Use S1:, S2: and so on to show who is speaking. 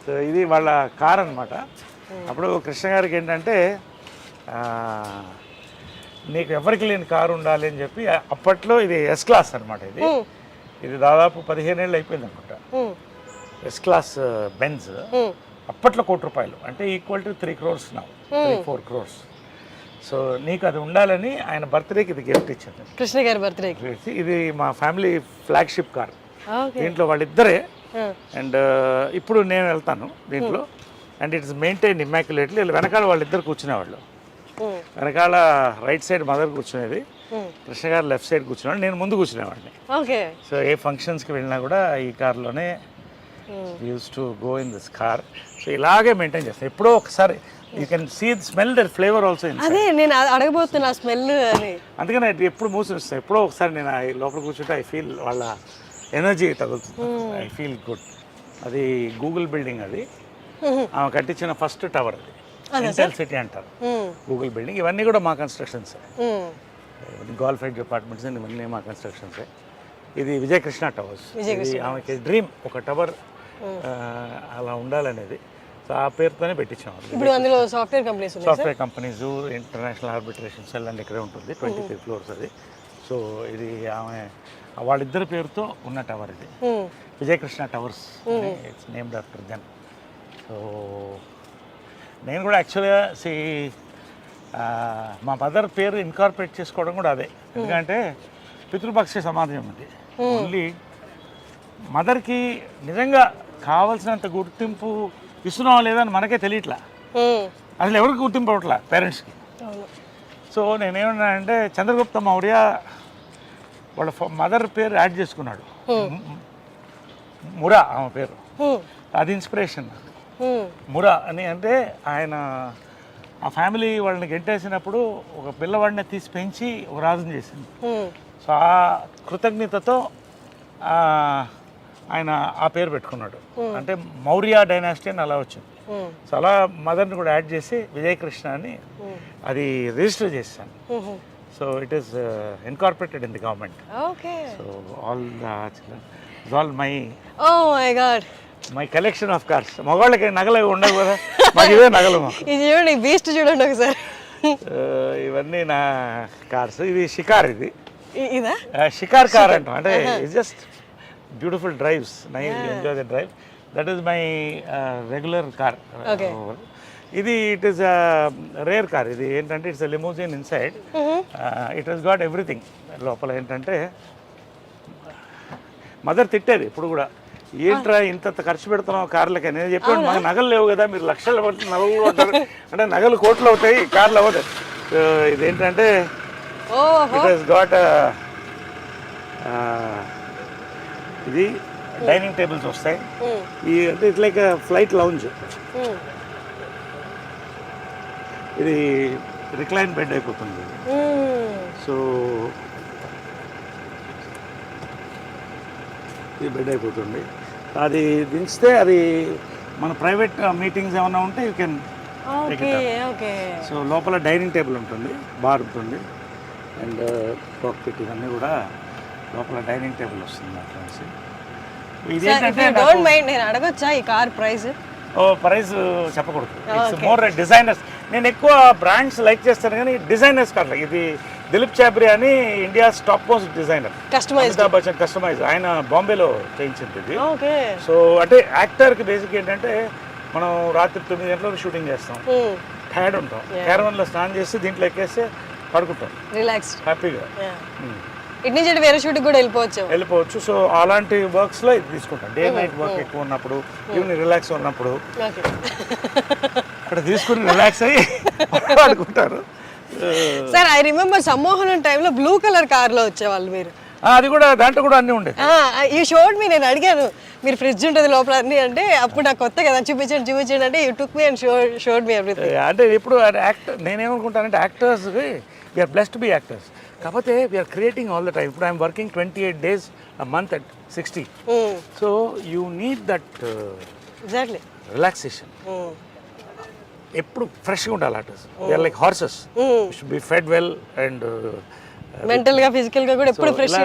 S1: So ఇది వాళ్ళ car అనమాట. అప్పుడు కృష్ణ గారికి ఏంటంటే నీకు ఎవరికి లేని కారు ఉండాలి అని చెప్పి అప్పట్లో ఇది ఎస్ క్లాస్ అనమాట. ఇది దాదాపు 15 ఏళ్ళు అయిపోయింది అనుకుంటా. ఎస్ క్లాస్ బెంజ్ అప్పట్లో ₹1,00,00,000 అంటే ఈక్వల్ టు 3 crores నా 4 crores. సో నీకు అది ఉండాలని ఆయన బర్త్డేకి ఇది గిఫ్ట్ ఇచ్చింది,
S2: కృష్ణ గారి బర్త్డేకి.
S1: ఇది మా ఫ్యామిలీ ఫ్లాగ్షిప్ కార్. దీంట్లో వాళ్ళిద్దరే. అండ్ ఇప్పుడు నేను వెళ్తాను దీంట్లో. And it's maintain immaculately. వెనకాల వాళ్ళిద్దరు కూర్చునేవాళ్ళు. వెనకాల రైట్ సైడ్ మదర్ కూర్చునేది, కృష్ణ గారు లెఫ్ట్ సైడ్ కూర్చునేవాడు, నేను ముందు కూర్చునేవాడిని. సో ఏ ఫంక్షన్స్కి వెళ్ళినా కూడా ఈ కార్లోనే use to go in this car. So ఇలాగే మెయింటైన్ చేస్తాను. ఎప్పుడో ఒకసారి you can see smell that flavour also.
S2: అదే నేను అడగబోతున్నా స్మెల్ అని.
S1: అందుకని ఎప్పుడు మూసి వస్తాయి. ఎప్పుడో ఒకసారి నేను లోపల కూర్చుంటే ఐ ఫీల్ వాళ్ళ ఎనర్జీ తగులుతుంది. I feel good. అది గూగుల్ బిల్డింగ్, అది ఆమె కట్టించిన ఫస్ట్ టవర్. అది ఇంటెల్ సిటీ అంటారు గూగుల్ బిల్డింగ్. ఇవన్నీ కూడా మా కన్స్ట్రక్షన్స్, గోల్ఫైడ్ డిపార్ట్మెంట్స్ ఇవన్నీ మా కన్స్ట్రక్షన్సే. ఇది విజయకృష్ణ టవర్స్. ఇది ఆమెకి డ్రీమ్, ఒక టవర్ అలా ఉండాలనేది. సో ఆ పేరుతోనే పెట్టించాము.
S2: ఇప్పుడు అందులో software companies,
S1: companies, international arbitration cell and ఇక్కడే ఉంటుంది. 23 floors అది. సో ఇది ఆమె వాళ్ళిద్దరి పేరుతో ఉన్న టవర్. ఇది Vijayakrishna towers, it's named after them. So నేను కూడా యాక్చువల్గా మా మదర్ పేరు ఇన్కార్పొరేట్ చేసుకోవడం కూడా అదే. ఎందుకంటే పితృపక్ష సమాజం అది. ఓన్లీ మదర్కి నిజంగా కావాల్సినంత గుర్తింపు ఇస్తున్నావా లేదని మనకే తెలియట్లా. అసలు ఎవరికి గుర్తింపు అవ్వట్లా పేరెంట్స్కి. సో నేనేమన్నానంటే చంద్రగుప్త మౌర్య వాళ్ళ మదర్ పేరు యాడ్ చేసుకున్నాడు, మురా ఆమె పేరు. అది ఇన్స్పిరేషన్ నాకు. మురా అని అంటే ఆయన ఆ ఫ్యామిలీ వాళ్ళని గెంటేసినప్పుడు ఒక పిల్లవాడిని తీసి పెంచి ఒక రాజుని చేసింది. సో ఆ కృతజ్ఞతతో ఆయన ఆ పేరు పెట్టుకున్నాడు. అంటే మౌర్య డైనాసిటీ అని అలా వచ్చింది. సో అలా మదర్ని కూడా యాడ్ చేసి విజయకృష్ణ అని అది రిజిస్టర్ చేశాను. So it is incorporated in the government. So all my collection of cars. మగవాళ్ళకి నగలు ఉండవు కదా, మాకు ఇవే నగలు.
S2: చూడండి బీస్ట్, చూడండి ఒకసారి.
S1: ఇవన్నీ నా కార్స్. ఇది షికార్, ఇది
S2: ఇదా
S1: షికార్ కార్ అంటాం. అంటే it's just beautiful drives, enjoy the drive. That is my regular car. ఇది ఇట్ ఈస్ రేర్ కార్. ఇది ఏంటంటే it's limousine inside. It has got everything. లోపల ఏంటంటే మదర్ తిట్టేది ఇప్పుడు కూడా, ఏంట్రా ఇంత ఖర్చు పెడుతున్నావు కార్లకి. నేను చెప్పాను మాకు నగలు లేవు కదా, మీరు లక్షలు పట్టి నగలు కూడా ఉంటారు అంటే నగలు కోట్లు అవుతాయి, కార్లు అవుతాయి. ఇదేంటంటే ఇట్ హస్ గాట్ ఇది డైనింగ్ టేబుల్స్ వస్తాయి. ఈ అంటే ఇట్స్ లైక్ ఫ్లైట్ లౌంజ్. ఇది రిక్లైన్ బెడ్ అయిపోతుంది. సో ఇది బెడ్ అయిపోతుంది. అది దించితే అది మన ప్రైవేట్ మీటింగ్స్ ఏమైనా ఉంటే you can take it. So లోపల డైనింగ్ టేబుల్ ఉంటుంది, బార్ ఉంటుంది, అండ్ కాక్పిట్ ఇవన్నీ కూడా లోపల డైనింగ్ టేబుల్ వస్తుంది అట్లా.
S2: ఇదేంటంటే నేను అడగొచ్చా ఈ కార్ ప్రైస్?
S1: ప్రైస్ చెప్పకూడదు. It's more designers. నేను ఎక్కువ బ్రాండ్స్ లైక్ చేస్తాను కానీ డిజైనర్స్ కాదు. ఇది దిలీప్ చాబ్రీ అని India's top most designer, Amitabh Bachchan customise. ఆయన బాంబేలో చేయించింది ఇది. సో అంటే యాక్టర్కి బేసిక్ ఏంటంటే మనం రాత్రి 9 గంటలకు షూటింగ్ చేస్తాం, టైర్డ్ ఉంటాం, క్యారవన్లో స్నానం చేసి దీంట్లో ఎక్కేస్తే పడుకుంటాం రిలాక్స్ హ్యాపీగా.
S2: ఇటు నుంచి వేరే షూటింగ్ కూడా వెళ్ళిపోవచ్చు. సో అలాంటి వర్క్స్లో ఇది తీసుకుంటాం. డే నైట్ వర్క్ ఎక్కువ ఉన్నప్పుడు, ఈవినింగ్ రిలాక్స్ ఉన్నప్పుడు
S1: ఇక్కడ తీసుకుని రిలాక్స్ అయ్యి పడుకుంటారు.
S2: సార్ ఐ రిమెంబర్ సమ్మోహనం టైంలో బ్లూ కలర్ కార్లో వచ్చేవాళ్ళు మీరు.
S1: అది కూడా దాంట్లో కూడా అన్నీ ఉండేది.
S2: ఈ షోడ్ మీ నేను అడిగాను మీరు ఫ్రిడ్జ్ ఉంటుంది లోపల అన్ని అంటే, అప్పుడు నాకు కొత్త కదా చూపించండి అంటే you took me and showed me everything.
S1: అంటే ఇప్పుడు యాక్టర్ నేనేమనుకుంటానంటే actors we are blessed to be actors. కాకపోతే we are creating all the time. ఇప్పుడు I'm working 28 days a month at 60. So you need that
S2: exactly
S1: relaxation. ఎప్పుడు ఫ్రెష్గా ఉండాలి artist. We are like horses, should be fed well and
S2: మెంటల్గా ఫిజికల్గా కూడా ఎప్పుడు ఫ్రెష్గా